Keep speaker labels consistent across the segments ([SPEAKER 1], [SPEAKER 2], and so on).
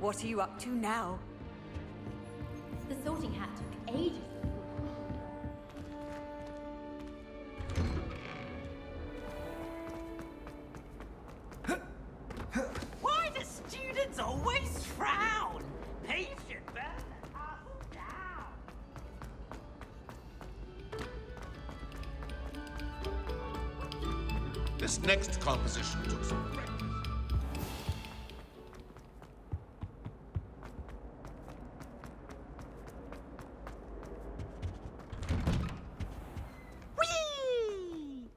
[SPEAKER 1] What are you up to now?
[SPEAKER 2] The sorting hat took ages.
[SPEAKER 3] Why do students always frown? Patient burn the castle down.
[SPEAKER 4] This next composition took some practice.
[SPEAKER 3] Whee!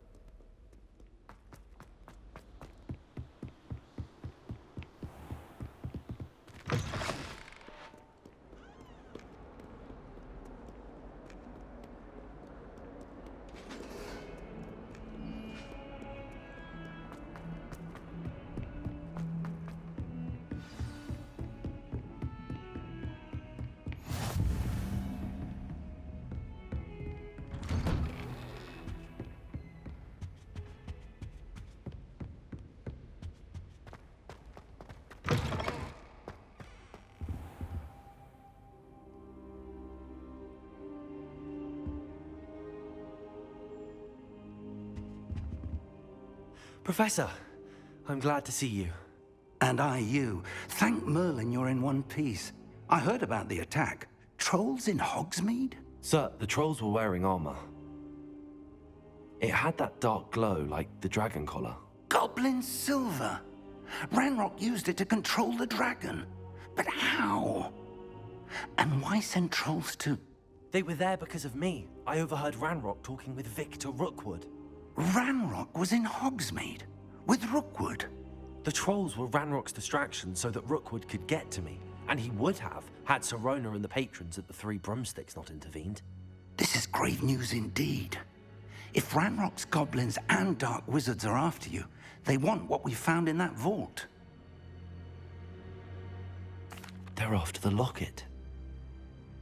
[SPEAKER 5] Professor, I'm glad to see you.
[SPEAKER 6] And I you. Thank Merlin you're in one piece. I heard about the attack. Trolls in Hogsmeade?
[SPEAKER 5] Sir, the trolls were wearing armor. It had that dark glow like the dragon collar.
[SPEAKER 6] Goblin silver. Ranrock used it to control the dragon. But how? And why send trolls to...
[SPEAKER 5] They were there because of me. I overheard Ranrock talking with Victor Rookwood.
[SPEAKER 6] Ranrock was in Hogsmeade with Rookwood.
[SPEAKER 5] The trolls were Ranrock's distraction so that Rookwood could get to me. And he would have, had Sirona and the patrons at the Three Broomsticks not intervened.
[SPEAKER 6] This is grave news indeed. If Ranrock's goblins and dark wizards are after you, they want what we found in that vault.
[SPEAKER 5] They're after the locket.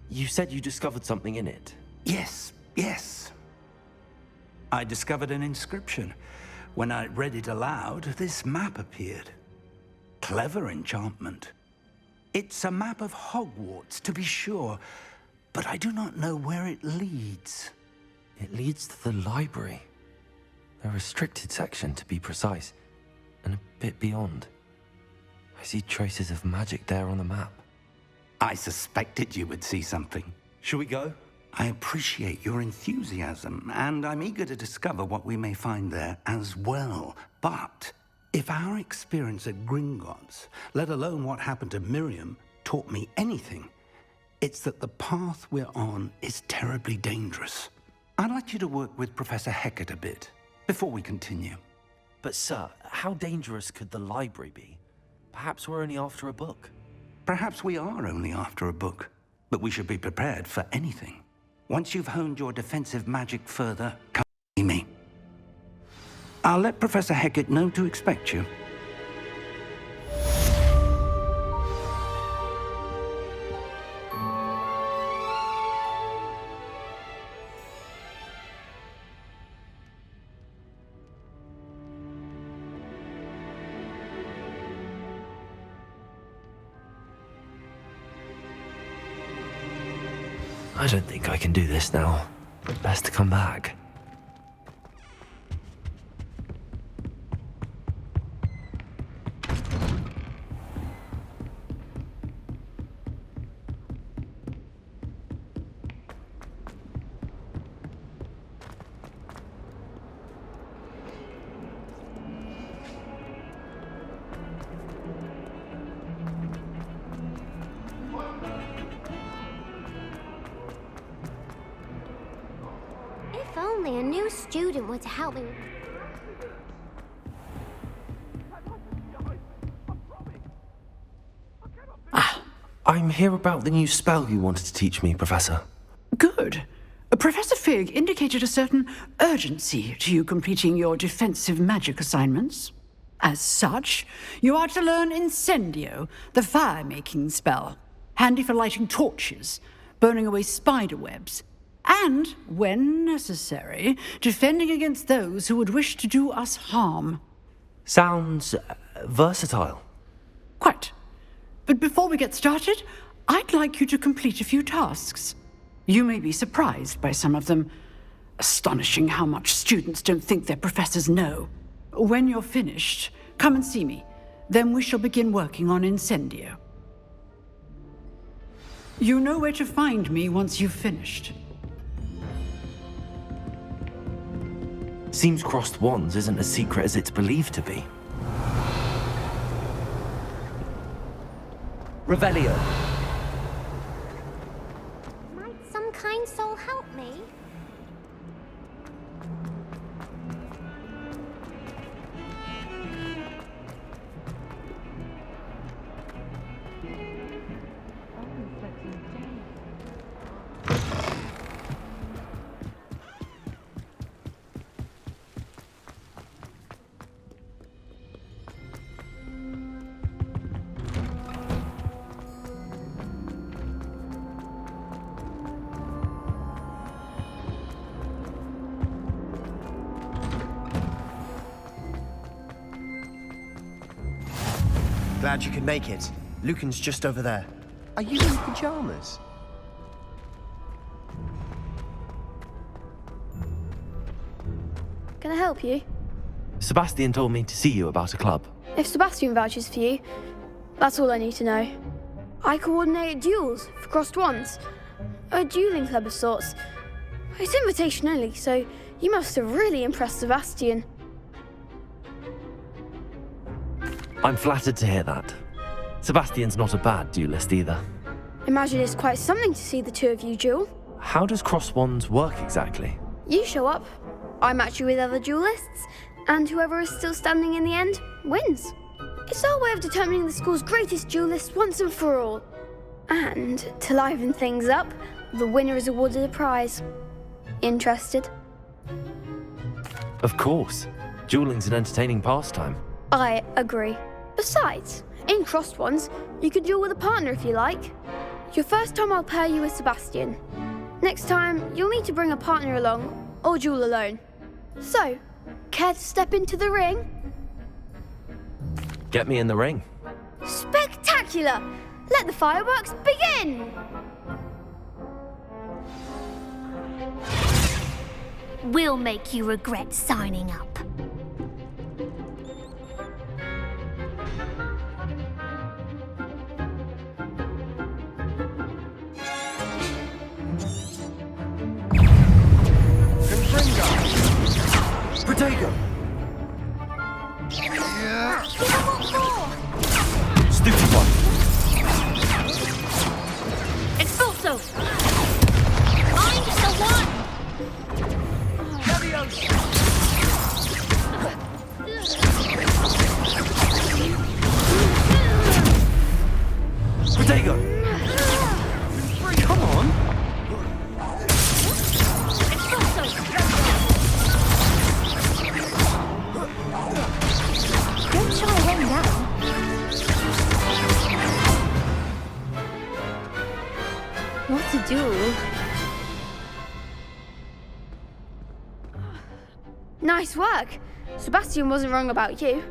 [SPEAKER 5] You said you discovered something in it.
[SPEAKER 6] Yes. I discovered an inscription. When I read it aloud, this map appeared. Clever enchantment. It's a map of Hogwarts, to be sure, but I do not know where it leads.
[SPEAKER 5] It leads to the library. A restricted section, to be precise, and a bit beyond. I see traces of magic there on the map.
[SPEAKER 6] I suspected you would see something.
[SPEAKER 5] Shall we go?
[SPEAKER 6] I appreciate your enthusiasm, and I'm eager to discover what we may find there as well. But if our experience at Gringotts, let alone what happened to Miriam, taught me anything, it's that the path we're on is terribly dangerous. I'd like you to work with Professor Hecat a bit before we continue.
[SPEAKER 5] But sir, how dangerous could the library be? Perhaps we're only after a book.
[SPEAKER 6] Perhaps we are only after a book, but we should be prepared for anything. Once you've honed your defensive magic further, come see me. I'll let Professor Hecat know to expect you.
[SPEAKER 5] I don't think I can do this now. Best to come back.
[SPEAKER 7] If only a new student were to help me.
[SPEAKER 5] I'm here about the new spell you wanted to teach me, Professor.
[SPEAKER 8] Good. Professor Fig indicated a certain urgency to you completing your defensive magic assignments. As such, you are to learn Incendio, the fire-making spell, handy for lighting torches, burning away spider webs, and, when necessary, defending against those who would wish to do us harm.
[SPEAKER 5] Sounds versatile.
[SPEAKER 8] Quite. But before we get started, I'd like you to complete a few tasks. You may be surprised by some of them. Astonishing how much students don't think their professors know. When you're finished, come and see me. Then we shall begin working on Incendio. You know where to find me once you've finished.
[SPEAKER 5] Seems crossed wands isn't as secret as it's believed to be. Revelio.
[SPEAKER 7] Might some kind soul help me?
[SPEAKER 1] Glad you could make it. Lucan's just over there. Are you in pajamas?
[SPEAKER 9] Can I help you?
[SPEAKER 5] Sebastian told me to see you about a club.
[SPEAKER 9] If Sebastian vouches for you, that's all I need to know. I coordinate duels for crossed wands. A dueling club of sorts. It's invitation only, so you must have really impressed Sebastian.
[SPEAKER 5] I'm flattered to hear that. Sebastian's not a bad duelist either.
[SPEAKER 9] Imagine it's quite something to see the two of you duel.
[SPEAKER 5] How does cross wands work exactly?
[SPEAKER 9] You show up, I match you with other duelists, and whoever is still standing in the end wins. It's our way of determining the school's greatest duelist once and for all. And to liven things up, the winner is awarded a prize. Interested?
[SPEAKER 5] Of course. Dueling's an entertaining pastime.
[SPEAKER 9] I agree. Besides, in crossed ones, you can duel with a partner if you like. Your first time I'll pair you with Sebastian. Next time, you'll need to bring a partner along, or duel alone. So, care to step into the ring?
[SPEAKER 5] Get me in the ring.
[SPEAKER 9] Spectacular! Let the fireworks begin!
[SPEAKER 7] We'll make you regret signing up.
[SPEAKER 5] Protego! Stupid one!
[SPEAKER 2] Expulso! Find the one!
[SPEAKER 5] Protego! Come on!
[SPEAKER 7] Don't try him now.
[SPEAKER 9] What to do? Nice work! Sebastian wasn't wrong about you.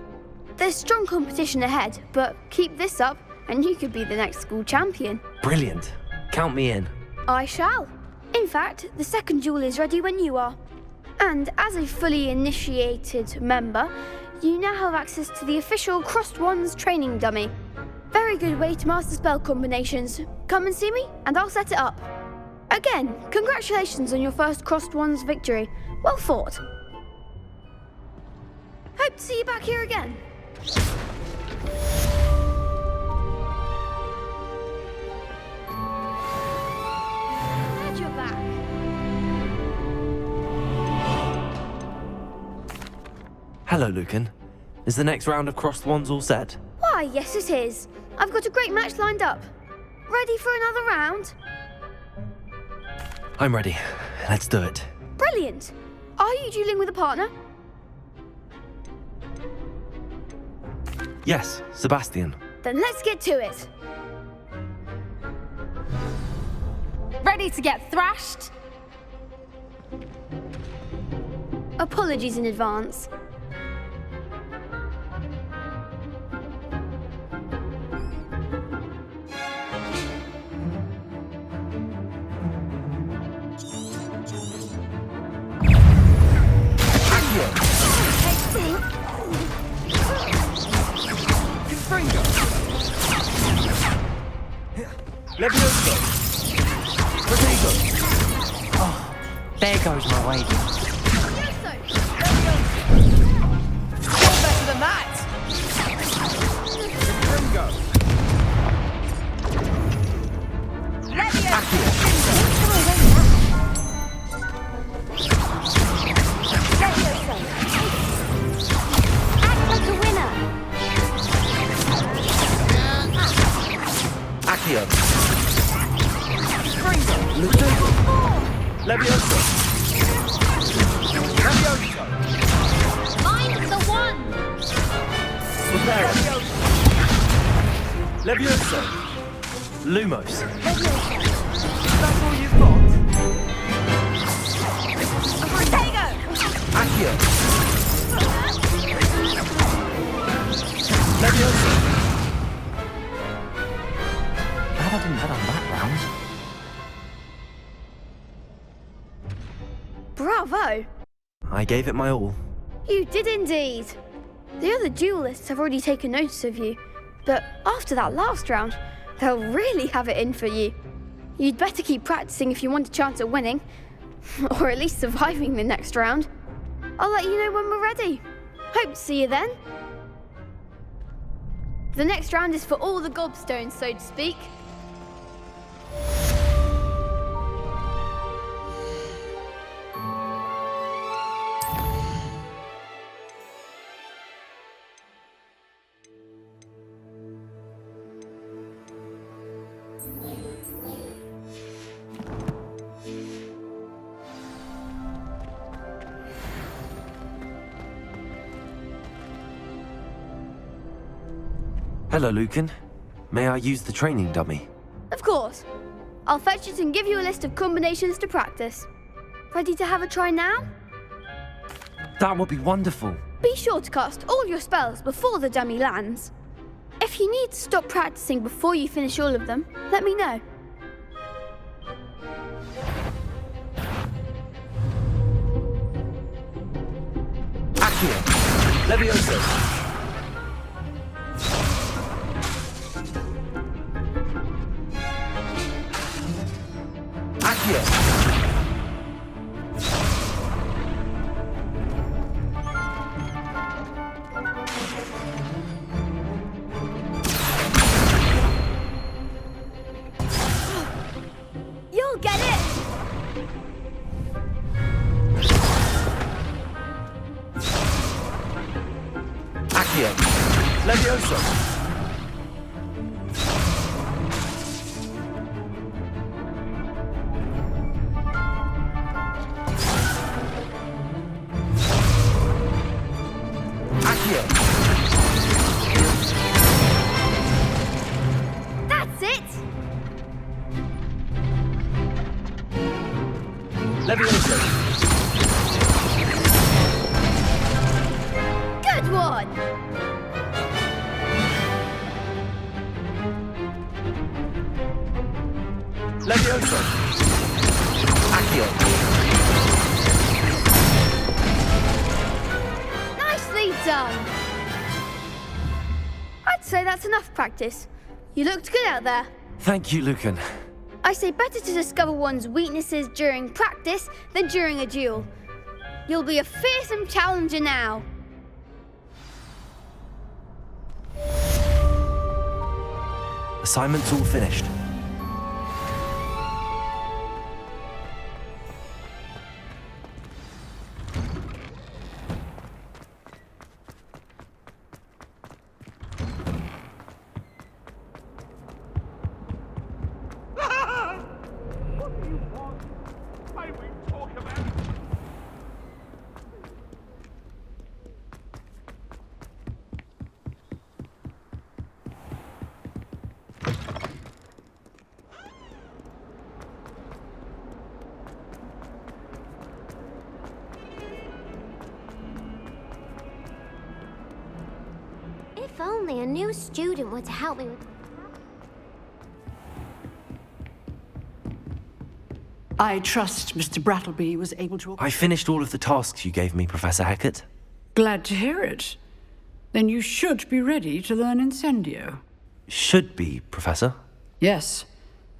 [SPEAKER 9] There's strong competition ahead, but keep this up and you could be the next school champion.
[SPEAKER 5] Brilliant. Count me in.
[SPEAKER 9] I shall. In fact, the second duel is ready when you are. And as a fully initiated member, you now have access to the official Crossed Wands training dummy. Very good way to master spell combinations. Come and see me, and I'll set it up. Again, congratulations on your first Crossed Wands victory. Well fought. Hope to see you back here again. Glad you're back.
[SPEAKER 5] Hello, Lucan. Is the next round of crossed wands all set?
[SPEAKER 9] Why, yes it is. I've got a great match lined up. Ready for another round?
[SPEAKER 5] I'm ready. Let's do it.
[SPEAKER 9] Brilliant. Are you dueling with a partner?
[SPEAKER 5] Yes, Sebastian.
[SPEAKER 9] Then let's get to it.
[SPEAKER 2] Ready to get thrashed?
[SPEAKER 9] Apologies in advance.
[SPEAKER 1] Levioso! Protego! Oh, there goes my wager.
[SPEAKER 3] You're better than that!
[SPEAKER 1] Ringo! Accio!
[SPEAKER 7] Act like a winner.
[SPEAKER 1] Accio! Protego! Levioso! Levioso!
[SPEAKER 2] Find the one!
[SPEAKER 1] Prepare it! Levioso! Lumos!
[SPEAKER 3] That's all you've got? Protego!
[SPEAKER 1] Accio! Levioso!
[SPEAKER 5] Glad I didn't bet on that round.
[SPEAKER 9] Bravo!
[SPEAKER 5] I gave it my all.
[SPEAKER 9] You did indeed. The other duelists have already taken notice of you, but after that last round, they'll really have it in for you. You'd better keep practicing if you want a chance at winning, or at least surviving the next round. I'll let you know when we're ready. Hope to see you then. The next round is for all the gobstones, so to speak.
[SPEAKER 5] Hello, Lucan. May I use the training dummy?
[SPEAKER 9] Of course. I'll fetch it and give you a list of combinations to practice. Ready to have a try now?
[SPEAKER 5] That would be wonderful.
[SPEAKER 9] Be sure to cast all your spells before the dummy lands. If you need to stop practicing before you finish all of them, let me know.
[SPEAKER 1] Accio! Levioso! Accio!
[SPEAKER 9] You'll get it!
[SPEAKER 1] Accio! Levioso! Accio!
[SPEAKER 9] That's it!
[SPEAKER 1] Levioso!
[SPEAKER 9] Good one!
[SPEAKER 1] Levioso! Accio!
[SPEAKER 9] Nicely done! I'd say that's enough practice. You looked good out there.
[SPEAKER 5] Thank you, Lucan.
[SPEAKER 9] I say better to discover one's weaknesses during practice than during a duel. You'll be a fearsome challenger now.
[SPEAKER 5] Assignment's all finished.
[SPEAKER 4] What do you want? May we talk about it?
[SPEAKER 7] If only a new student were to help me with...
[SPEAKER 8] I trust Mr. Brattleby was able to...
[SPEAKER 5] I finished all of the tasks you gave me, Professor Hecat.
[SPEAKER 8] Glad to hear it. Then you should be ready to learn Incendio.
[SPEAKER 5] Should be, Professor.
[SPEAKER 8] Yes.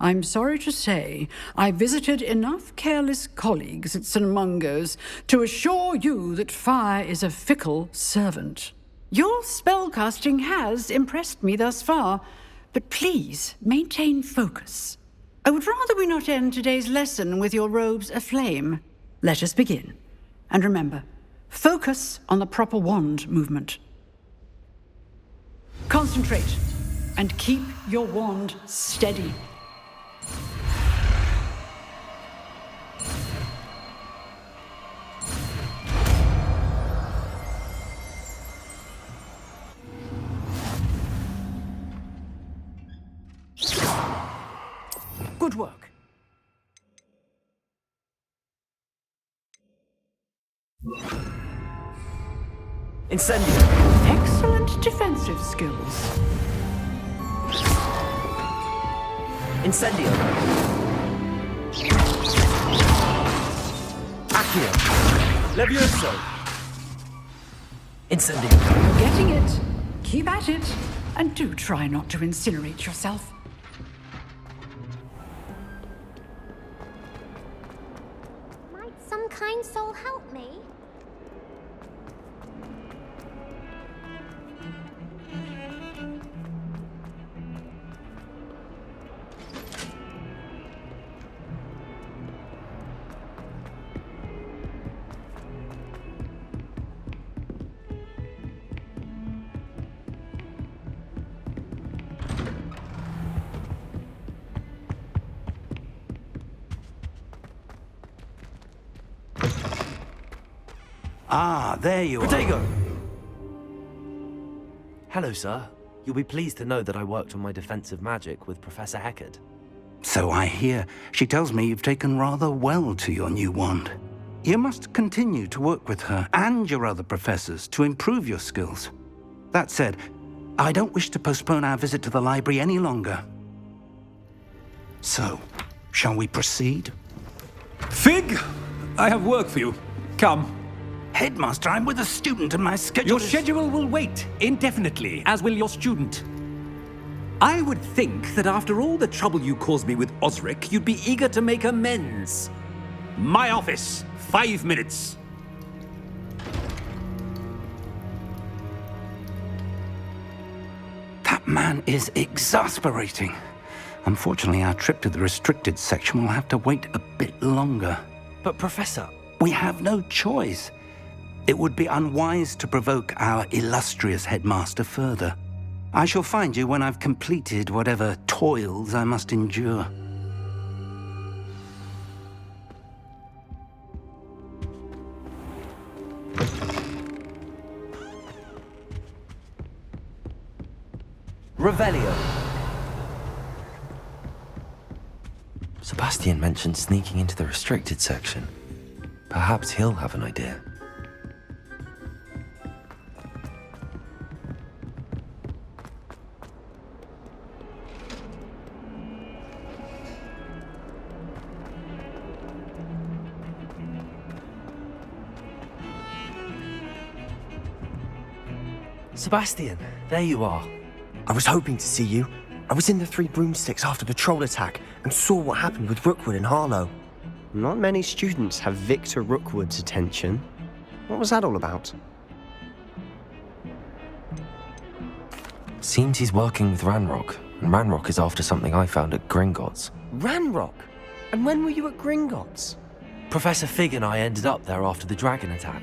[SPEAKER 8] I'm sorry to say I visited enough careless colleagues at St. Mungo's to assure you that fire is a fickle servant. Your spellcasting has impressed me thus far, but please maintain focus. I would rather we not end today's lesson with your robes aflame. Let us begin. And remember, focus on the proper wand movement. Concentrate and keep your wand steady. Good work.
[SPEAKER 1] Incendio.
[SPEAKER 8] Excellent defensive skills.
[SPEAKER 1] Incendio. Accio. Levioso. Incendio.
[SPEAKER 8] You're getting it. Keep at it. And do try not to incinerate yourself.
[SPEAKER 7] Might some kind soul help me?
[SPEAKER 6] Ah, there you are.
[SPEAKER 5] Protego! Hello, sir. You'll be pleased to know that I worked on my defensive magic with Professor Heckard.
[SPEAKER 6] So I hear. She tells me you've taken rather well to your new wand. You must continue to work with her and your other professors to improve your skills. That said, I don't wish to postpone our visit to the library any longer. So, shall we proceed?
[SPEAKER 10] Fig, I have work for you. Come.
[SPEAKER 6] Headmaster, I'm with a student and my schedule
[SPEAKER 10] Your
[SPEAKER 6] is...
[SPEAKER 10] schedule will wait indefinitely, as will your student. I would think that after all the trouble you caused me with Osric, you'd be eager to make amends. My office, 5 minutes.
[SPEAKER 6] That man is exasperating. Unfortunately, our trip to the restricted section will have to wait a bit longer.
[SPEAKER 5] But, Professor...
[SPEAKER 6] We have no choice. It would be unwise to provoke our illustrious headmaster further. I shall find you when I've completed whatever toils I must endure.
[SPEAKER 1] Revelio.
[SPEAKER 5] Sebastian mentioned sneaking into the restricted section. Perhaps he'll have an idea. Sebastian, there you are.
[SPEAKER 1] I was hoping to see you. I was in the Three Broomsticks after the troll attack and saw what happened with Rookwood and Harlow. Not many students have Victor Rookwood's attention. What was that all about?
[SPEAKER 5] Seems he's working with Ranrock, and Ranrock is after something I found at Gringotts.
[SPEAKER 1] Ranrock? And when were you at Gringotts?
[SPEAKER 5] Professor Fig and I ended up there after the dragon attack.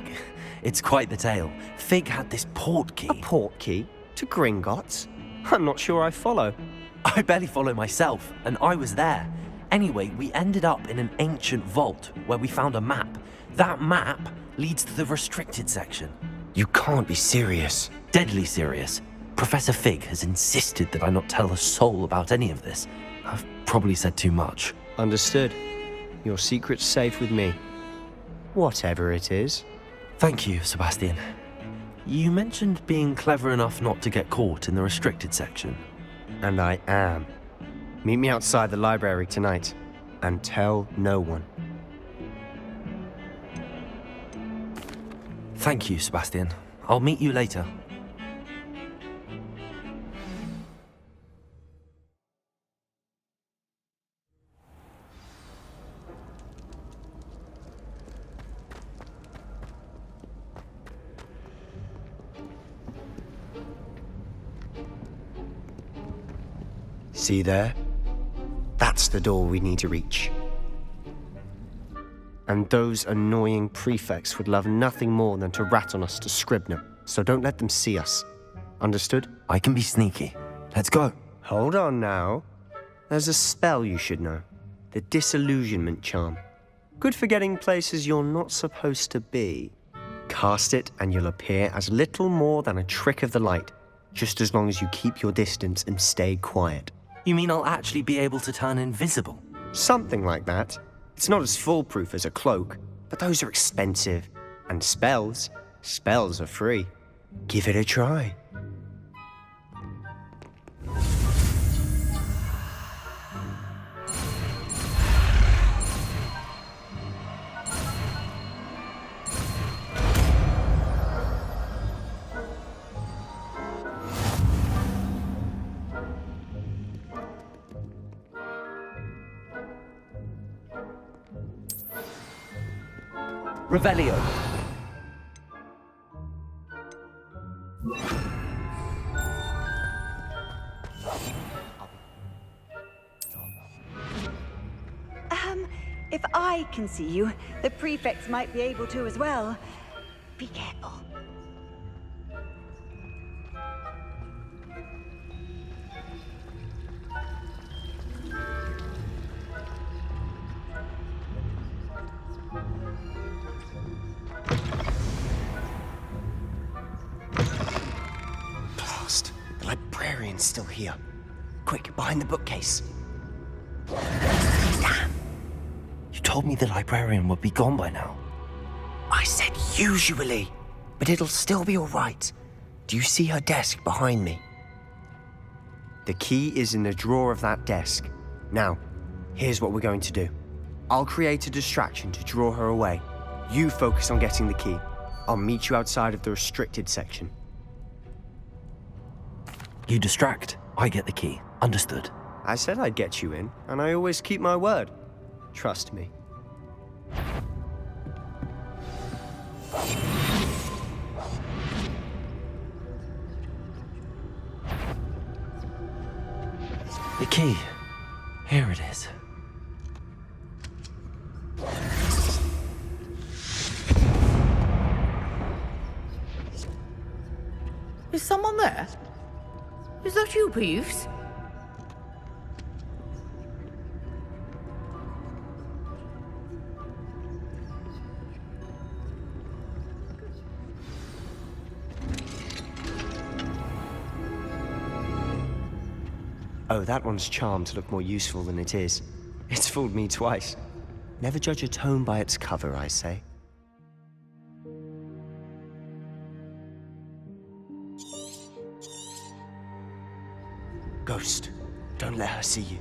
[SPEAKER 5] It's quite the tale. Fig had this port key.
[SPEAKER 1] A port key? To Gringotts? I'm not sure I follow.
[SPEAKER 5] I barely follow myself, and I was there. Anyway, we ended up in an ancient vault where we found a map. That map leads to the restricted section.
[SPEAKER 1] You can't be serious.
[SPEAKER 5] Deadly serious. Professor Fig has insisted that I not tell a soul about any of this. I've probably said too much.
[SPEAKER 1] Understood. Your secret's safe with me. Whatever it is.
[SPEAKER 5] Thank you, Sebastian. You mentioned being clever enough not to get caught in the restricted section.
[SPEAKER 1] And I am. Meet me outside the library tonight, and tell no one.
[SPEAKER 5] Thank you, Sebastian. I'll meet you later.
[SPEAKER 1] See there? That's the door we need to reach. And those annoying prefects would love nothing more than to rat on us to Scribner, so don't let them see us. Understood?
[SPEAKER 5] I can be sneaky. Let's go.
[SPEAKER 1] Hold on now. There's a spell you should know. The Disillusionment Charm. Good for getting places you're not supposed to be. Cast it and you'll appear as little more than a trick of the light, just as long as you keep your distance and stay quiet.
[SPEAKER 5] You mean I'll actually be able to turn invisible?
[SPEAKER 1] Something like that. It's not as foolproof as a cloak, but those are expensive. And spells are free. Give it a try.
[SPEAKER 5] Revelio.
[SPEAKER 11] If I can see you, the prefects might be able to as well. Be careful.
[SPEAKER 1] Blast! The librarian's still here. Quick, behind the bookcase. Damn!
[SPEAKER 5] You told me the librarian would be gone by now.
[SPEAKER 1] I said usually, but it'll still be all right. Do you see her desk behind me? The key is in the drawer of that desk. Now, here's what we're going to do. I'll create a distraction to draw her away. You focus on getting the key. I'll meet you outside of the restricted section.
[SPEAKER 5] You distract, I get the key. Understood.
[SPEAKER 1] I said I'd get you in, and I always keep my word. Trust me.
[SPEAKER 5] The key. Here it is.
[SPEAKER 3] Is someone there? Is that you, Peeves?
[SPEAKER 1] Oh, that one's charmed to look more useful than it is. It's fooled me twice. Never judge a tome by its cover, I say. Ghost, don't let her see you.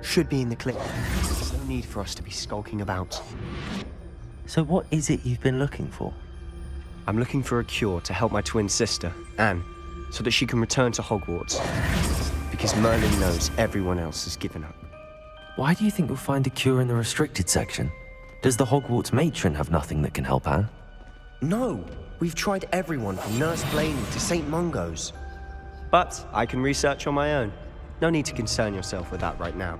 [SPEAKER 1] Should be in the clip. There's no need for us to be skulking about.
[SPEAKER 5] So what is it you've been looking for?
[SPEAKER 1] I'm looking for a cure to help my twin sister, Anne, so that she can return to Hogwarts. Because Merlin knows everyone else has given up.
[SPEAKER 5] Why do you think you'll find a cure in the restricted section? Does the Hogwarts matron have nothing that can help Anne?
[SPEAKER 1] No! We've tried everyone from Nurse Blaney to St. Mungo's. But I can research on my own. No need to concern yourself with that right now.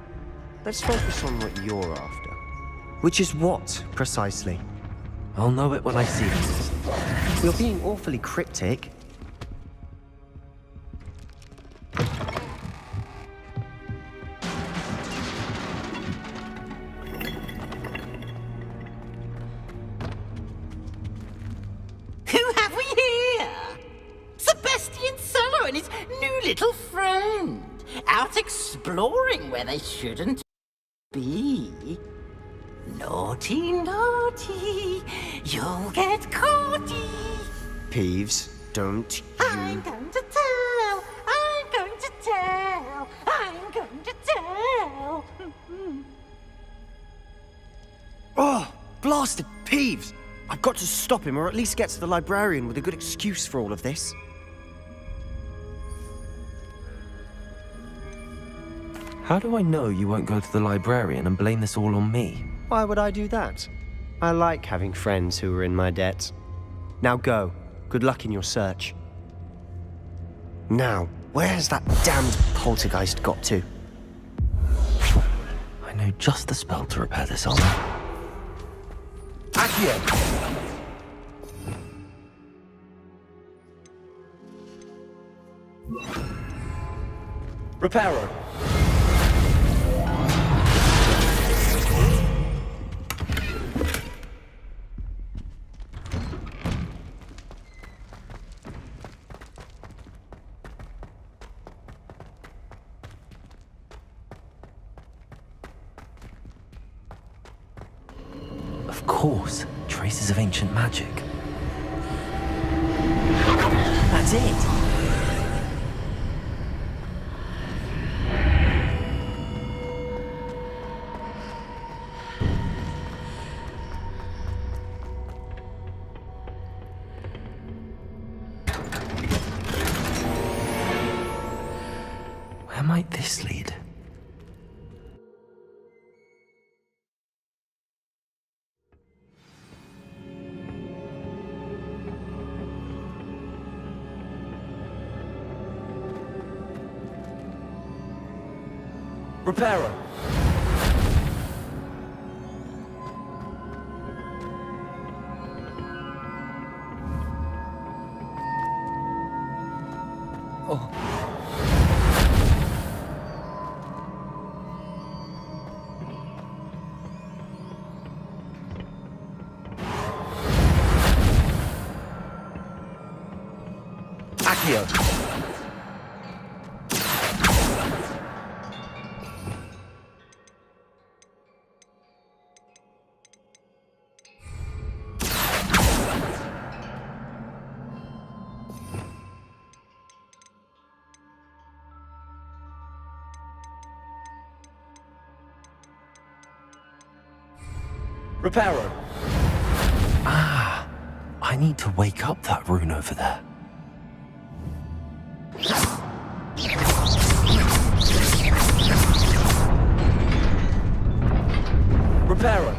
[SPEAKER 1] Let's focus on what you're after. Which is what, precisely?
[SPEAKER 5] I'll know it when I see it.
[SPEAKER 1] You're being awfully cryptic.
[SPEAKER 3] Who have we here? Sebastian Solo and his new little friend. Out exploring where they shouldn't be. Naughty, naughty, you'll get caughty.
[SPEAKER 1] Peeves, don't you...
[SPEAKER 3] I'm going to tell, I'm going to tell, I'm going to tell.
[SPEAKER 1] Blasted Peeves! I've got to stop him, or at least get to the librarian with a good excuse for all of this.
[SPEAKER 5] How do I know you won't go to the librarian and blame this all on me?
[SPEAKER 1] Why would I do that? I like having friends who are in my debt. Now go. Good luck in your search. Now, where's that damned poltergeist got to?
[SPEAKER 5] I know just the spell to repair this armor.
[SPEAKER 1] Accio! Reparo!
[SPEAKER 5] Of course, traces of ancient magic.
[SPEAKER 1] That's it!
[SPEAKER 5] Where might this lead?
[SPEAKER 1] Reparo! Oh. Accio! Reparo!
[SPEAKER 5] Ah, I need to wake up that rune over there.
[SPEAKER 1] Reparo!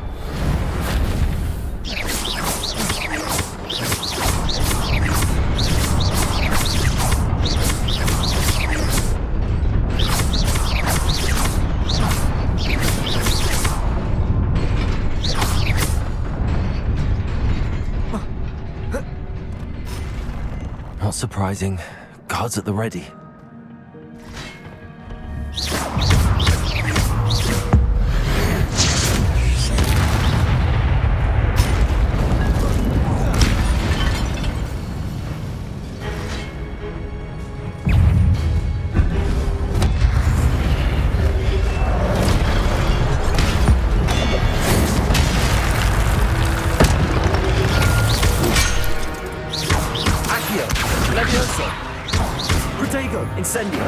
[SPEAKER 5] Not surprising. Guards at the ready.
[SPEAKER 1] Incendio!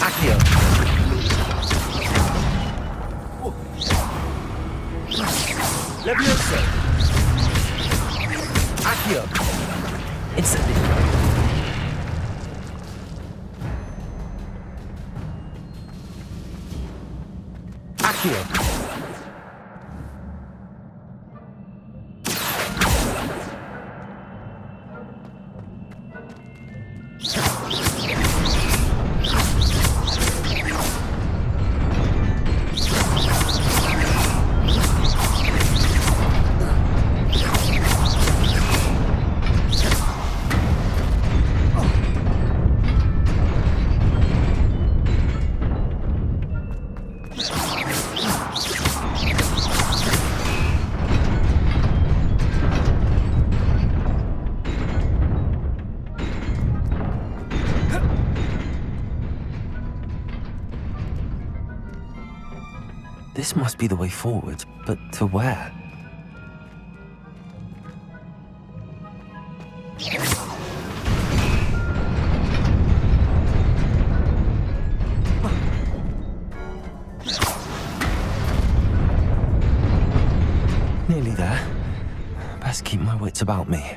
[SPEAKER 1] Accio! Levioso! Accio! Incendio! Accio!
[SPEAKER 5] This must be the way forward, but to where? Nearly there. Best keep my wits about me.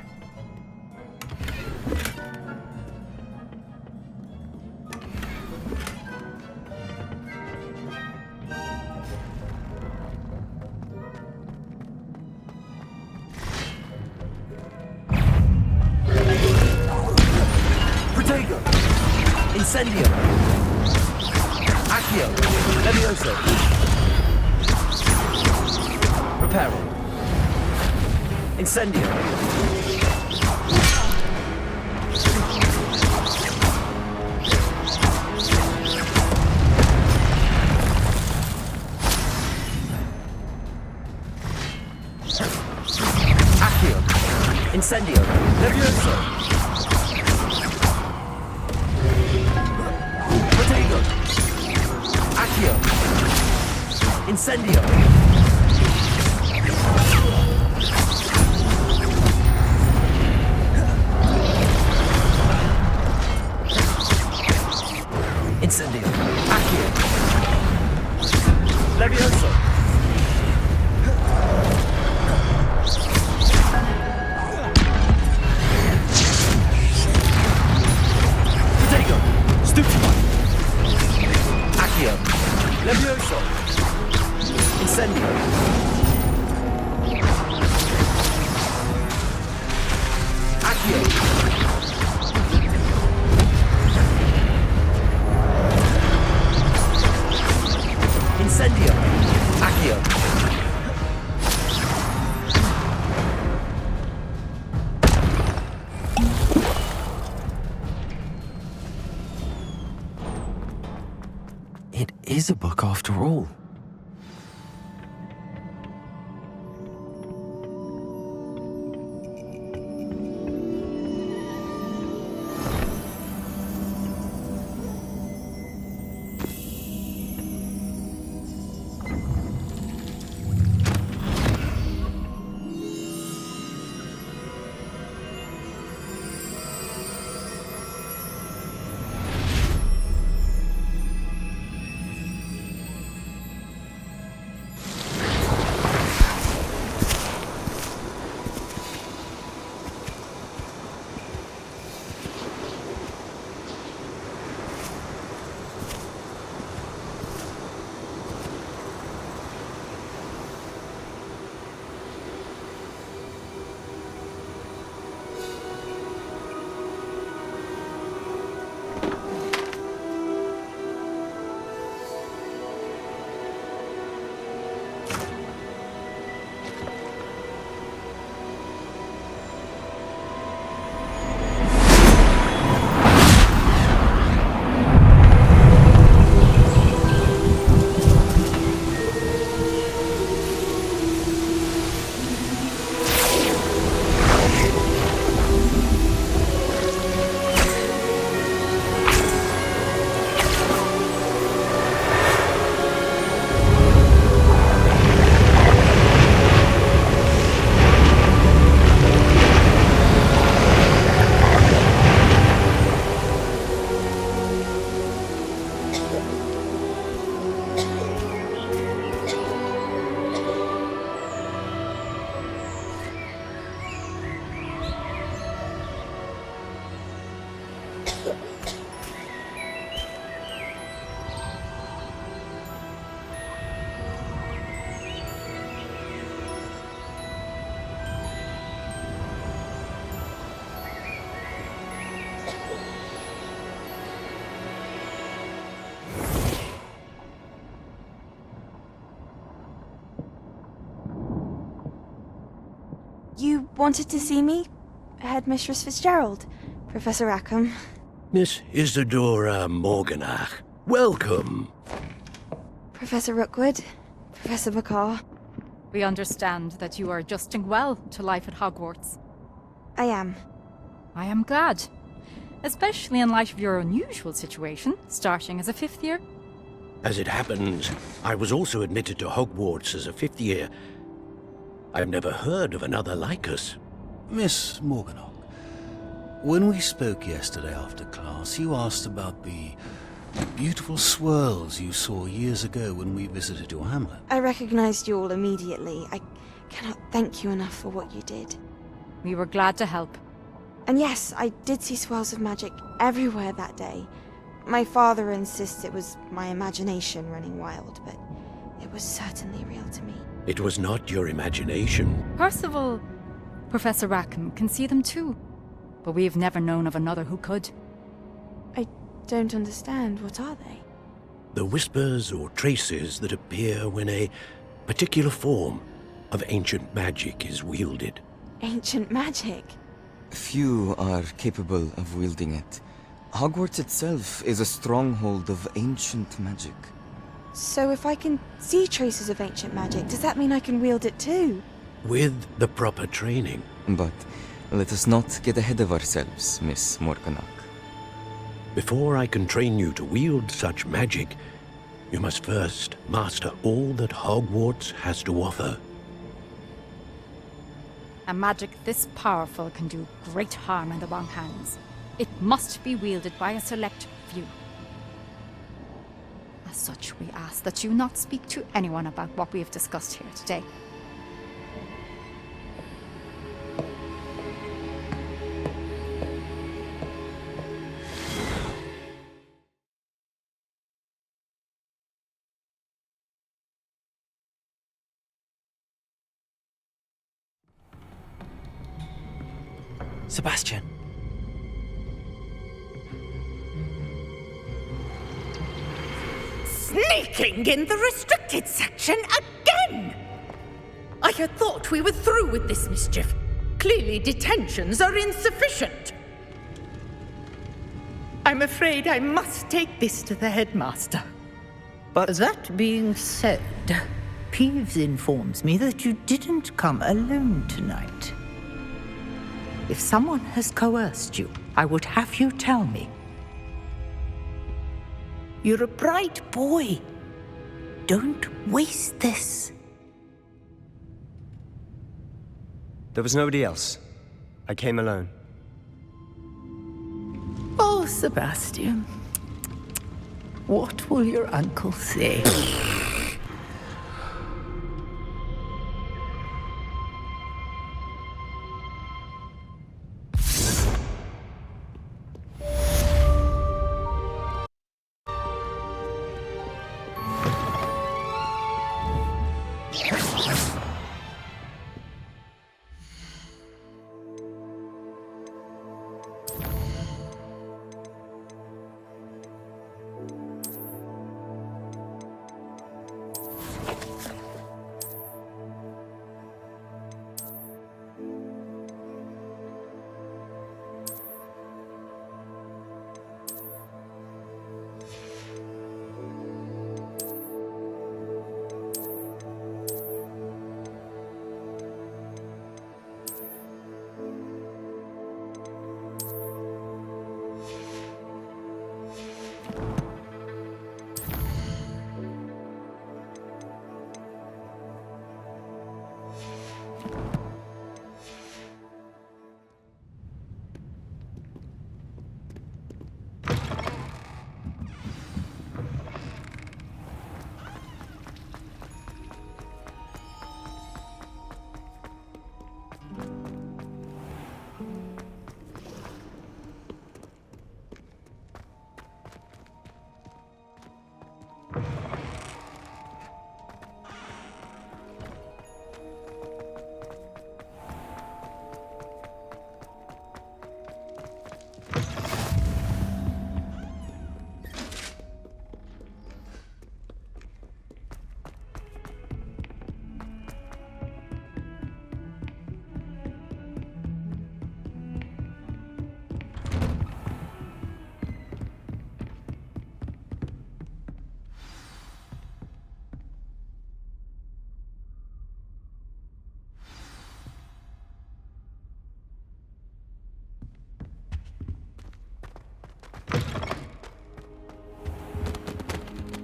[SPEAKER 1] Incendio! Accio! Levioso! Reparo! Incendio! Accio! Incendio! Levioso! Incendio! Incendio! Accio! Levioso! Protego! Stupefy! Accio! Levioso! Incendio! Accio! Incendio! Accio!
[SPEAKER 5] It is a book after all.
[SPEAKER 12] You wanted to see me? Headmistress Fitzgerald? Professor Rackham?
[SPEAKER 13] Miss Isadora Morganach, welcome.
[SPEAKER 12] Professor Rookwood? Professor Bakar?
[SPEAKER 14] We understand that you are adjusting well to life at Hogwarts.
[SPEAKER 12] I am.
[SPEAKER 14] I am glad. Especially in light of your unusual situation, starting as a 5th year.
[SPEAKER 13] As it happens, I was also admitted to Hogwarts as a fifth year. I've never heard of another like us.
[SPEAKER 15] Miss Morganach, when we spoke yesterday after class, you asked about the beautiful swirls you saw years ago when we visited your hamlet.
[SPEAKER 12] I recognized you all immediately. I cannot thank you enough for what you did.
[SPEAKER 14] We were glad to help.
[SPEAKER 12] And yes, I did see swirls of magic everywhere that day. My father insists it was my imagination running wild, but it was certainly real to me.
[SPEAKER 13] It was not your imagination.
[SPEAKER 14] Percival, Professor Rackham can see them too. But we've never known of another who could.
[SPEAKER 12] I don't understand. What are they?
[SPEAKER 13] The whispers or traces that appear when a particular form of ancient magic is wielded.
[SPEAKER 12] Ancient magic?
[SPEAKER 16] Few are capable of wielding it. Hogwarts itself is a stronghold of ancient magic.
[SPEAKER 12] So if I can see traces of ancient magic, does that mean I can wield it too?
[SPEAKER 13] With the proper training.
[SPEAKER 16] But let us not get ahead of ourselves, Miss Morganach.
[SPEAKER 13] Before I can train you to wield such magic, you must first master all that Hogwarts has to offer.
[SPEAKER 14] A magic this powerful can do great harm in the wrong hands. It must be wielded by a select few. As such, we ask that you not speak to anyone about what we have discussed here today.
[SPEAKER 1] Sebastian.
[SPEAKER 3] Sneaking in the restricted section again! I had thought we were through with this mischief. Clearly detentions are insufficient. I'm afraid I must take this to the headmaster.
[SPEAKER 1] But
[SPEAKER 17] that being said, Peeves informs me that you didn't come alone tonight. If someone has coerced you, I would have you tell me. You're a bright boy. Don't waste this.
[SPEAKER 1] there was nobody else. I came alone.
[SPEAKER 17] Oh, Sebastian. What will your uncle say?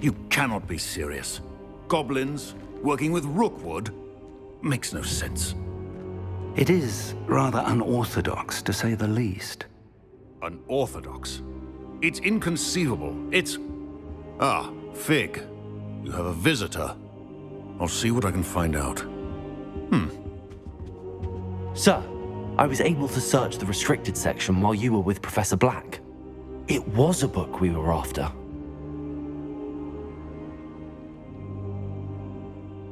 [SPEAKER 15] You cannot be serious. Goblins working with Rookwood? Makes no sense.
[SPEAKER 6] It is rather unorthodox, to say the least.
[SPEAKER 15] Unorthodox? It's inconceivable. It's... Ah, Fig. You have a visitor. I'll see what I can find out.
[SPEAKER 5] Sir, I was able to search the restricted section while you were with Professor Black. It was a book we were after.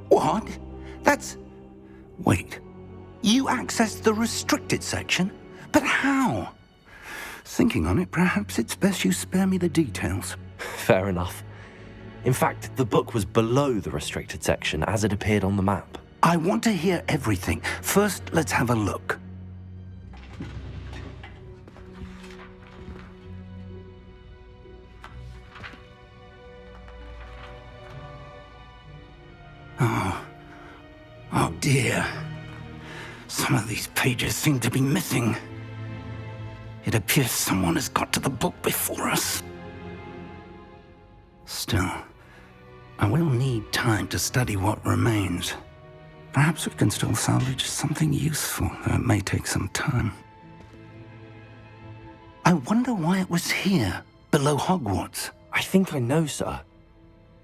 [SPEAKER 6] What? That's... Wait. You accessed the restricted section? But how? Thinking on it, perhaps it's best you spare me the details.
[SPEAKER 5] Fair enough. In fact, the book was below the restricted section as it appeared on the map.
[SPEAKER 6] I want to hear everything. First, let's have a look. Oh dear. Some of these pages seem to be missing. It appears someone has got to the book before us. Still, I will need time to study what remains. Perhaps we can still salvage something useful, though it may take some time. I wonder why it was here, below Hogwarts.
[SPEAKER 5] I think I know, sir.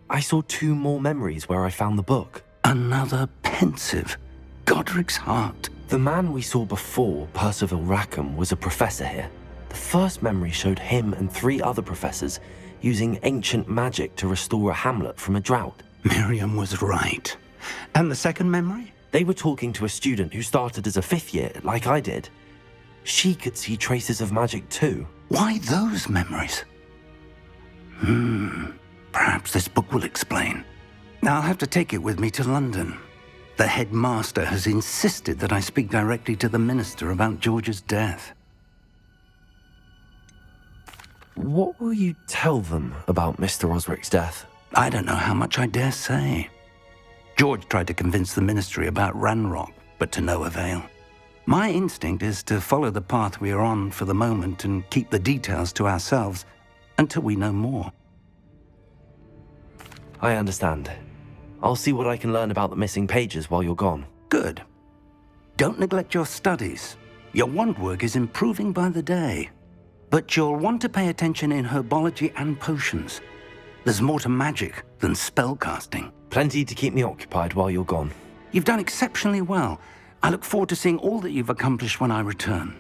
[SPEAKER 5] I saw 2 more memories where I found the book.
[SPEAKER 6] Another pensive. Godric's heart.
[SPEAKER 5] The man we saw before, Percival Rackham, was a professor here. The first memory showed him and 3 other professors using ancient magic to restore a hamlet from a drought.
[SPEAKER 6] Miriam was right. And the second memory?
[SPEAKER 5] They were talking to a student who started as a 5th year, like I did. She could see traces of magic too.
[SPEAKER 6] Why those memories? Perhaps this book will explain. I'll have to take it with me to London. The headmaster has insisted that I speak directly to the minister about George's death.
[SPEAKER 5] What will you tell them about Mr. Osric's death?
[SPEAKER 6] I don't know how much I dare say. George tried to convince the ministry about Ranrock, but to no avail. My instinct is to follow the path we are on for the moment and keep the details to ourselves until we know more.
[SPEAKER 5] I understand. I'll see what I can learn about the missing pages while you're gone.
[SPEAKER 6] Good. Don't neglect your studies. Your wand work is improving by the day. But you'll want to pay attention in herbology and potions. There's more to magic than spellcasting.
[SPEAKER 5] Plenty to keep me occupied while you're gone.
[SPEAKER 6] You've done exceptionally well. I look forward to seeing all that you've accomplished when I return.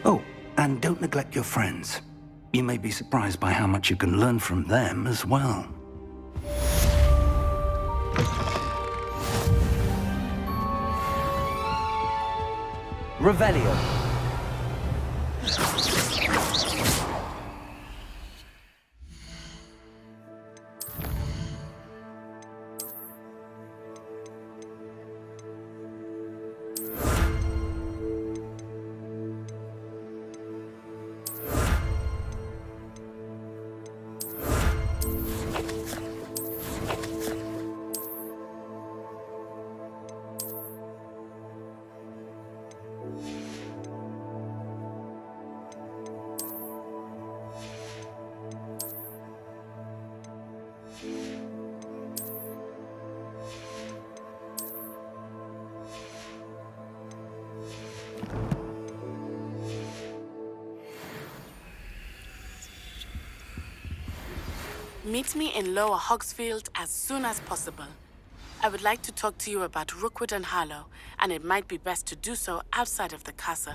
[SPEAKER 6] Oh, and don't neglect your friends. You may be surprised by how much you can learn from them as well.
[SPEAKER 5] Revelio.
[SPEAKER 18] Meet me in Lower Hogsfield as soon as possible. I would like to talk to you about Rookwood and Harlow, and it might be best to do so outside of the castle.